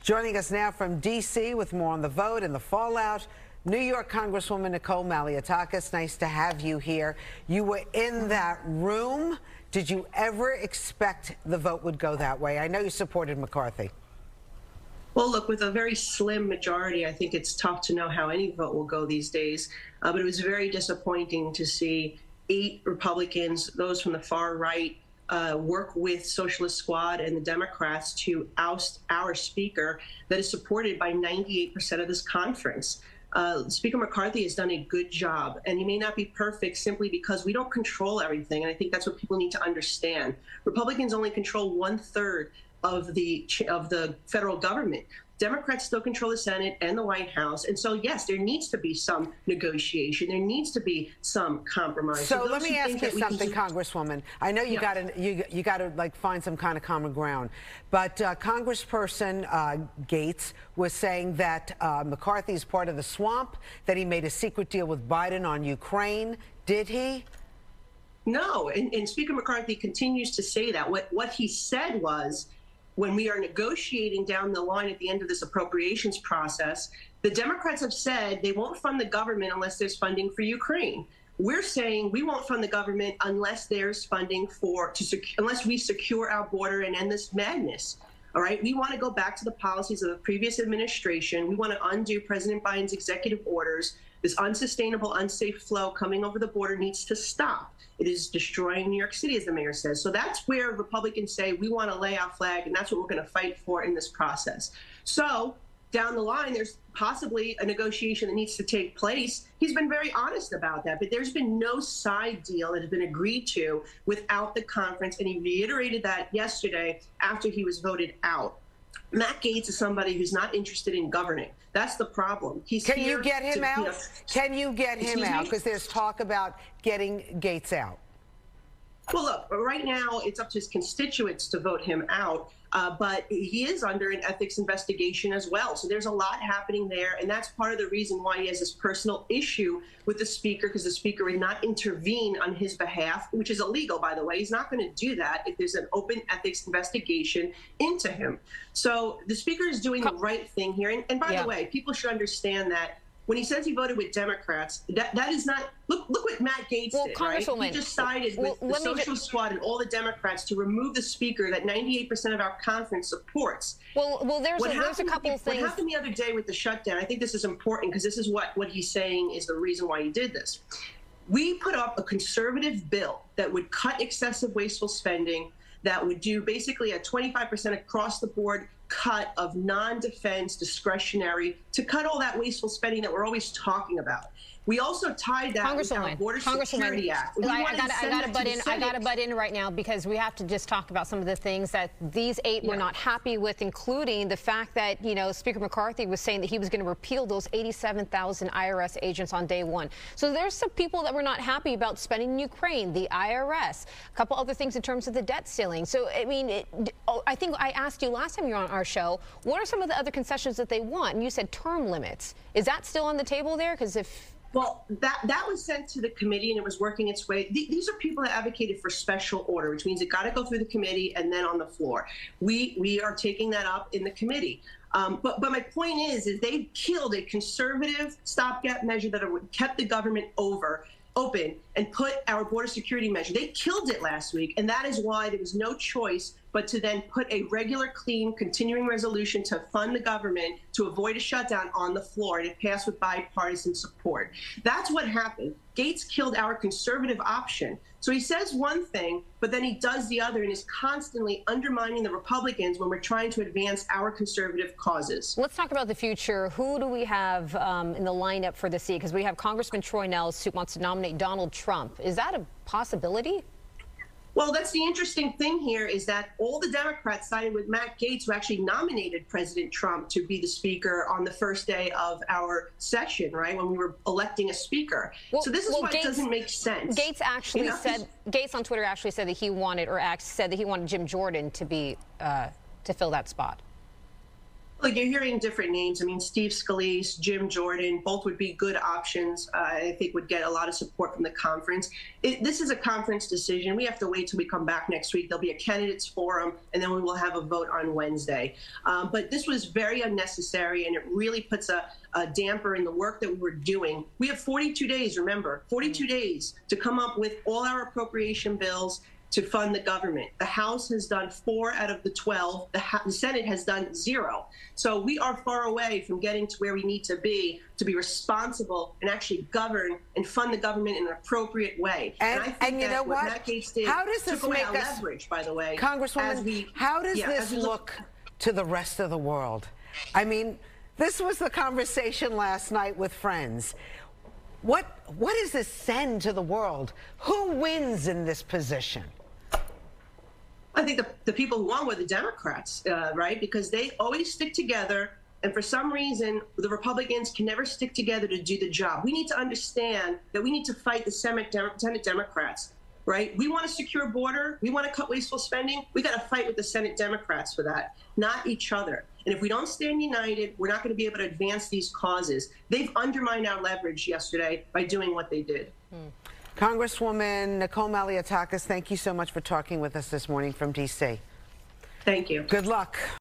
Joining us now from D.C. with more on the vote and the fallout, New York Congresswoman Nicole Malliotakis. Nice to have you here. You were in that room. Did you ever expect the vote would go that way? I know you supported McCarthy. Well, look, with a very slim majority, I think it's tough to know how any vote will go these days. But it was very disappointing to see 8 Republicans, those from the far right, work with Socialist Squad and the Democrats to oust our speaker that is supported by 98% of this conference. Speaker McCarthy has done a good job, and he may not be perfect simply because we don't control everything, and I think that's what people need to understand. Republicans only control 1/3 of the federal government. Democrats still control the Senate and the White House, and so yes, there needs to be some negotiation. There needs to be some compromise. So let me ask you something, Congresswoman. I know you got to like find some kind of common ground, but Congressperson Gates was saying that McCarthy is part of the swamp, that he made a secret deal with Biden on Ukraine. Did he? No, and Speaker McCarthy continues to say that. What he said was, when we are negotiating down the line at the end of this appropriations process, the Democrats have said they won't fund the government unless there's funding for Ukraine. We're saying we won't fund the government unless there's funding unless we secure our border and end this madness. All right, we want to go back to the policies of the previous administration. We want to undo President Biden's executive orders. This unsustainable, unsafe flow coming over the border needs to stop. It is destroying New York City, as the mayor says. So that's where Republicans say we want to lay our flag, and that's what we're going to fight for in this process. So down the line, there's possibly a negotiation that needs to take place. He's been very honest about that, but there's been no side deal that has been agreed to without the conference, and he reiterated that yesterday after he was voted out. Matt Gaetz is somebody who's not interested in governing. That's the problem. Can you get him out? Can you get him out? Because there's talk about getting Gaetz out. Well, look, right now it's up to his constituents to vote him out, but he is under an ethics investigation as well. So there's a lot happening there, and that's part of the reason why he has this personal issue with the speaker, because the speaker would not intervene on his behalf, which is illegal, by the way. He's not going to do that if there's an open ethics investigation into him. So the speaker is doing the right thing here. And by the way, people should understand that when he says he voted with Democrats, that is not, look what Matt Gaetz did, right? He just sided with the Socialist Squad and all the Democrats to remove the speaker that 98% of our conference supports. Well, there's a couple of things. What happened the other day with the shutdown, I think this is important because this is what he's saying is the reason why he did this. We put up a conservative bill that would cut excessive wasteful spending, that would do basically a 25% across the board cut of non-defense discretionary to cut all that wasteful spending that we're always talking about. We also tied that with our Border Security Act. I got to butt in right now because we have to just talk about some of the things that these 8 were not happy with, including the fact that, you know, Speaker McCarthy was saying that he was going to repeal those 87,000 IRS agents on day 1. So there's some people that were not happy about spending in Ukraine, the IRS, a couple other things in terms of the debt ceiling. So, I mean, I think I asked you last time you were on our show, what are some of the other concessions that they want? And you said term limits. Is that still on the table there? Because if... Well, that was sent to the committee and it was working its way. These are people that advocated for special order, which means it got to go through the committee and then on the floor. We are taking that up in the committee. But my point is they've killed a conservative stopgap measure that kept the government open and put our border security measure. They killed it last week, and that is why there was no choice but to then put a regular, clean, continuing resolution to fund the government to avoid a shutdown on the floor, and it passed with bipartisan support. That's what happened. Gaetz killed our conservative option. So he says one thing, but then he does the other and is constantly undermining the Republicans when we're trying to advance our conservative causes. Let's talk about the future. Who do we have in the lineup for the seat? Because we have Congressman Troy Nehls who wants to nominate Donald Trump. Is that a possibility? Well, that's the interesting thing here is that all the Democrats sided with Matt Gaetz, who actually nominated President Trump to be the speaker on the first day of our session, right, when we were electing a speaker. Well, so this is why it doesn't make sense. Gaetz actually said, Gaetz on Twitter actually said that he wanted, or said that he wanted Jim Jordan to be, to fill that spot. Look, you're hearing different names. I mean, Steve Scalise, Jim Jordan, both would be good options. I think would get a lot of support from the conference. This is a conference decision. We have to wait till we come back next week. There'll be a candidates forum, and then we will have a vote on Wednesday. But this was very unnecessary, and it really puts a damper in the work that we were doing. We have 42 days, remember, 42 days to come up with all our appropriation bills to fund the government. The House has done 4 out of the 12. The Senate has done 0. So we are far away from getting to where we need to be responsible and actually govern and fund the government in an appropriate way. And I think you know what? Vacate did How does this took away make our us, leverage, by the way, Congresswoman? How does this look to the rest of the world? I mean, this was the conversation last night with friends. What does this send to the world? Who wins in this position? I think the people who won were the Democrats, right? Because they always stick together. And for some reason, the Republicans can never stick together to do the job. We need to understand that we need to fight the Senate Democrats, right? We want a secure border. We want to cut wasteful spending. We got to fight with the Senate Democrats for that, not each other. And if we don't stand united, we're not going to be able to advance these causes. They've undermined our leverage yesterday by doing what they did. Congresswoman Nicole Malliotakis, thank you so much for talking with us this morning from D.C. Thank you. Good luck.